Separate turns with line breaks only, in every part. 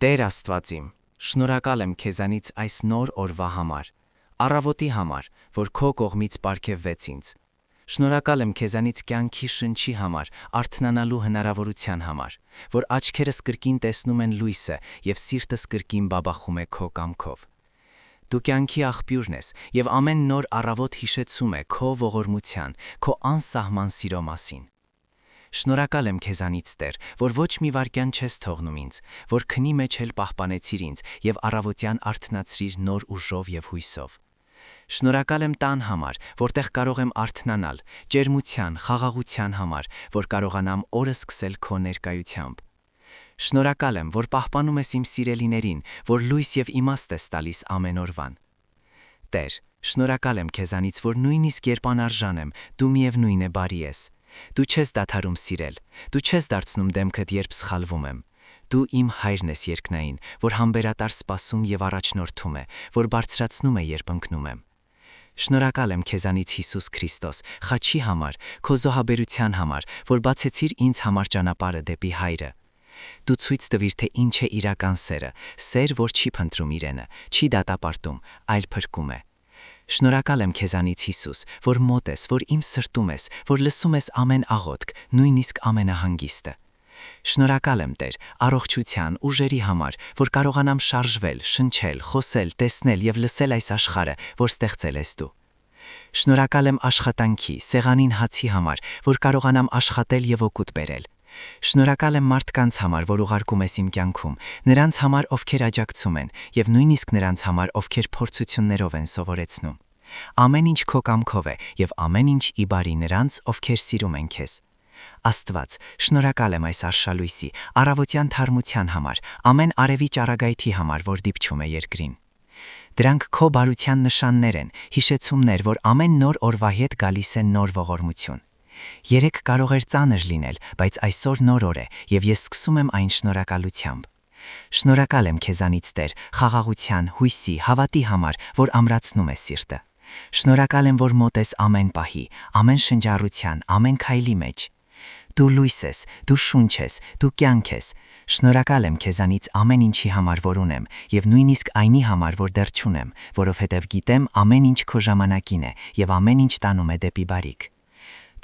Տեր Աստված իմ, շնորհակալ եմ քեզանից այս նոր օրվա համար, առավոտի համար, որ քո կողմից պարգևվեց ինձ։ Շնորհակալ եմ քեզանից կյանքի շնչի համար, արթնանալու հնարավորության համար, որ աչքերս կրկին տեսնում են լույսը և սիրտս կրկին բաբախում է քո կամքով։ Դու կյանքի աղբյուրն ես և ամեն նոր առավոտ հիշեցում է քո ողորմության, քո անսահման սիրո մասին։ Շնորհակալ եմ քեզանից, Տեր, որ ոչ մի վայրկյան չես թողնում ինձ, որ քնի մեջ էլ պահպանեցիր ինձ և առավոտյան արթնացրիր նոր ուժով և հույսով։ Շնորհակալ եմ տան համար, որտեղ կարող եմ արթնանալ, ջերմության, խաղաղության համար, որ կարողանամ օրը սկսել քո ներկայությամբ։ Շնորհակալ եմ, որ պահպանում ես իմ սիրելիներին, որ լույս և իմաստ ես տալիս ամեն օրվան։ Տեր, շնորհակալ եմ քեզանից, որ նույնիսկ երբ անարժան եմ, դու միևնույն է բարի ես։ Դու չես դադարում սիրել, դու չես դարձնում դեմքդ, երբ սխալվում եմ։ Դու իմ հայրն ես երկնային, որ համբերատար սպասում և առաջնորդում է, որ բարձրացնում է, երբ ընկնում եմ։ Շնորհակալ եմ քեզանից, Հիսուս Քրիստոս, խաչի համար, քո զոհաբերության համար, որ բացեցիր ինձ համար ճանապարհը դեպի Հայրը։ Դու ցույց տվիր, թե ինչ է իրական սերը, սեր, որ չի փնտրում իրենը, չի դատապարտում, այլ փրկում է։ Շնորհակալ եմ քեզանից, Հիսուս, որ մոտ ես, որ իմ սրտում ես, որ լսում ես ամեն աղոթք, նույնիսկ ամենահանգիստը։ Շնորհակալ եմ, Տեր, առողջության, ուժերի համար, որ կարողանամ շարժվել, շնչել, խոսել, տեսնել և լսել այս աշխարհը, որ ստեղծել ես դու։ Շնորհակալ եմ աշխատանքի, սեղանին հացի համար, որ կարողանամ աշխատել և օգուտ բերել։ Շնորհակալ եմ մարդկանց համար, որ ուղարկում ես իմ կյանքում, նրանց համար, ովքեր աջակցում են, և նույնիսկ նրանց համար, ովքեր փորձություններով են սովորեցնում։ Ամեն ինչ քո կամքով է, և ամեն ինչ ի բարի նրանց, ովքեր սիրում են քեզ։ Աստված, շնորհակալ եմ այս արշալույսի, առավոտյան թարմության համար, ամեն արևի ճառագայթի համար, որ դիպչում է երկրին։ Դրանք քո բարության նշաններ են, հիշեցումներ, որ ամեն նոր օրվա հետ գալիս է նոր ողորմություն։ Երեկ կարող էր ծանր լինել, բայց այսօր նոր օր է, և ես սկսում եմ այն շնորհակալությամբ։ Շնորհակալ եմ քեզանից, Տեր, խաղաղության, հույսի, հավատի համար, որ ամրացնում է սիրտը։ Շնորհակալ եմ, որ մոտ ես ամեն պահի, ամեն շնչառության, ամեն քայլի մեջ։ Դու լույս ես, դու շունչ ես, դու կյանք ես։ Շնորհակալ եմ քեզանից ամեն ինչի համար, որ ունեմ, և նույնիսկ այնի համար, որ դեռ չունեմ, որովհետև գիտեմ ամեն ինչ քո ժամանակին է, և ամեն ինչ տանում է դեպի բարիք։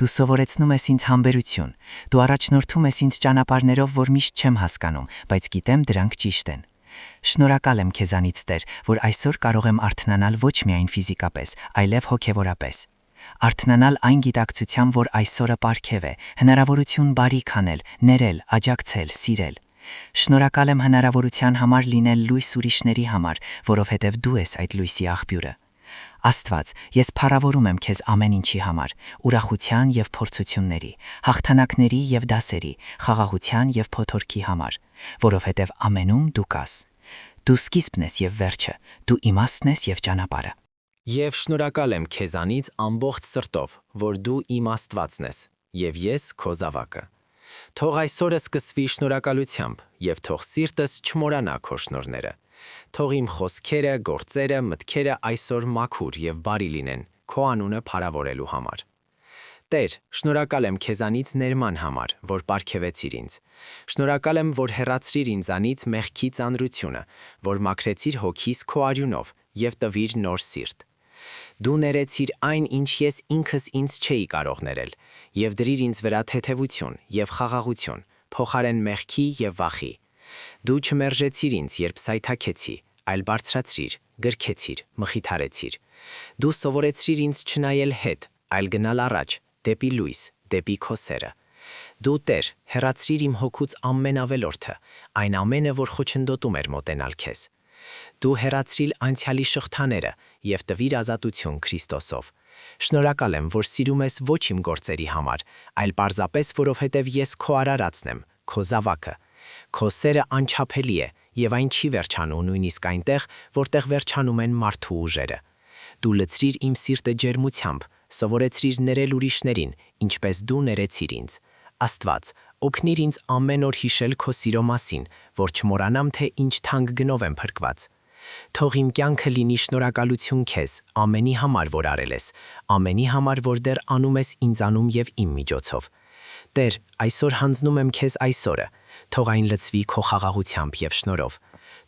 Դու սովորեցնում ես ինձ համբերություն, դու առաջնորդում ես ինձ ճանապարհներով, որ միշտ չեմ հասկանում, բայց գիտեմ դրանք ճիշտ են։ Շնորհակալ եմ քեզանից, Տեր, որ այսօր կարող եմ արթնանալ ոչ միայն ֆիզիկապես, այլև հոգևորապես։ Արթնանալ այն գիտակցությամբ, որ այսօրը պարգև է, հնարավորություն բարիք անել, ներել, աջակցել, սիրել։ Շնորհակալ եմ հնարավորության համար լինել լույս ուրիշների համար, որովհետև դու ես այդ լույսի աղբյուրը։ Աստված, ես փառավորում եմ քեզ ամեն ինչի համար, ուրախության և փորձությունների, հաղթանակների և դասերի, խաղաղության և փոթորքի համար, որովհետև ամենում դու կաս։ Դու սկիզբն ես և վերջը, դու իմաստն ես և ճանապարհը։
Եվ շնորհակալ եմ քեզանից ամբողջ սրտով, որ դու իմ Աստվածն ես, և ես քո զավակը։ Թող այսօրը սկսվի շնորհակալությամբ, և թող սիրտս չմոռանա քո շնորհները։ Թող իմ խոսքերը, գործերը, մտքերը այսօր մաքուր և բարի լինեն քո անունը փառավորելու համար։ Տեր, շնորհակալ եմ քեզանից ներման համար, որ պարգևեցիր ինձ։ Շնորհակալ եմ, որ հեռացրիր ինձանից մեղքի ծանրությունը, որ մաքրեցիր հոգիս քո արյունով և տվիր նոր սիրտ։ Դու ներեցիր այն, ինչ ես ինքս ինձ չէի կարող ներել, և դրիր ինձ վրա թեթևություն և խաղաղություն, փոխարեն մեղքի և վախի։ Դու չմերժեցիր ինձ, երբ սայթաքեցի, այլ բարձրացրիր, գրքեցիր, մխիթարեցիր։ Դու սովորեցրիր ինձ չնայել հետ, այլ գնալ առաջ, դեպի լույս, դեպի քո սերը։ Դու, Տեր, հեռացրիր իմ հոգուց ամենավելորդը, այն ամենը, որ խոչընդոտում էր մոտենալ քեզ։ Դու հեռացրիր անցյալի շղթաները և տվիր ազատություն Քրիստոսով։ Շնորհակալ եմ, որ սիրում ես ոչ իմ գործերի համար, այլ պարզապես որովհետև ես քո արարածն եմ, քո զավակը։ Քո սերը անչափելի է, և այն չի վերջանում նույնիսկ այնտեղ, որտեղ վերջանում են մարդու ուժերը։ Դու լցրիր իմ սիրտը ջերմությամբ, սովորեցրիր ներել ուրիշներին, ինչպես դու ներեցիր ինձ։ Աստված, օգնիր ինձ ամեն օր հիշել քո սիրո մասին, որ չմոռանամ, թե ինչ թանկ գնով եմ փրկված։ Թող իմ կյանքը լինի շնորհակալություն քեզ ամենի համար, որ արել ես, ամենի համար, որ դեռ անում ես ինձանում և իմ միջոցով։ Տեր, այսօր հանձնում եմ քեզ այս օրը։ թող այն լցվի քո խաղաղությամբ եւ շնորհով։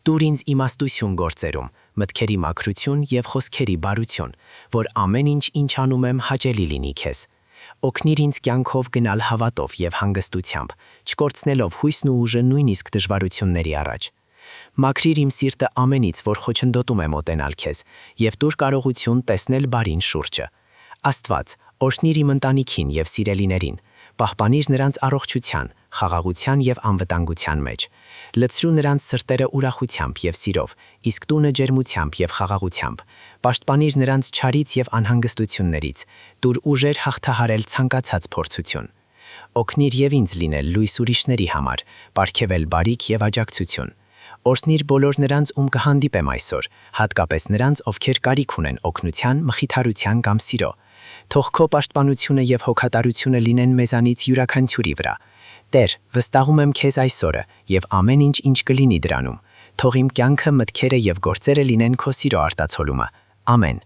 Տուր ինձ իմաստություն գործերում, մտքերի մաքրություն եւ խոսքերի բարություն, որ ամեն ինչ անում եմ հաճելի լինի քեզ։ Օգնիր ինձ կյանքով գնալ հավատով եւ հանգստությամբ, չկորցնելով հույսն ու ուժը նույնիսկ դժվարությունների առաջ։ Մաքրիր իմ սիրտը ամենից, որ խոչընդոտում է մոտենալ քեզ, եւ տուր կարողություն տեսնել բարին շուրջը։ Աստված, օրհնիր իմ ընտանիքին եւ սիրելիներին, պահպանիր նրանց առողջության, խաղաղության եւ անվտանգության մեջ։ Լցրու նրանց սրտերը ուրախությամբ եւ սիրով, իսկ տունը ջերմությամբ եւ խաղաղությամբ։ Պաշտպանիր նրանց չարից եւ անհանգստություններից, տուր ուժեր հաղթահարել ցանկացած փորձություն։ Օգնիր եւ ինձ լինել լույս ուրիշների համար, պարգևել բարիք եւ աջակցություն։ Օրհնիր բոլոր նրանց, ում կհանդիպեմ այսօր, հատկապես նրանց, ովքեր կարիք ունեն օգնության, մխիթարության կամ սիրո։ Թող քո պաշտպանությունը եւ հոգատարությունը լինեն մեզանից յուրաքանչյուրի վրա։ Տեր, վստահում եմ քեզ այսօրը եւ ամեն ինչ կլինի դրանում։ Թող իմ կյանքը, մտքերը եւ գործերը լինեն քո սիրո արտացոլումը։ Ամեն։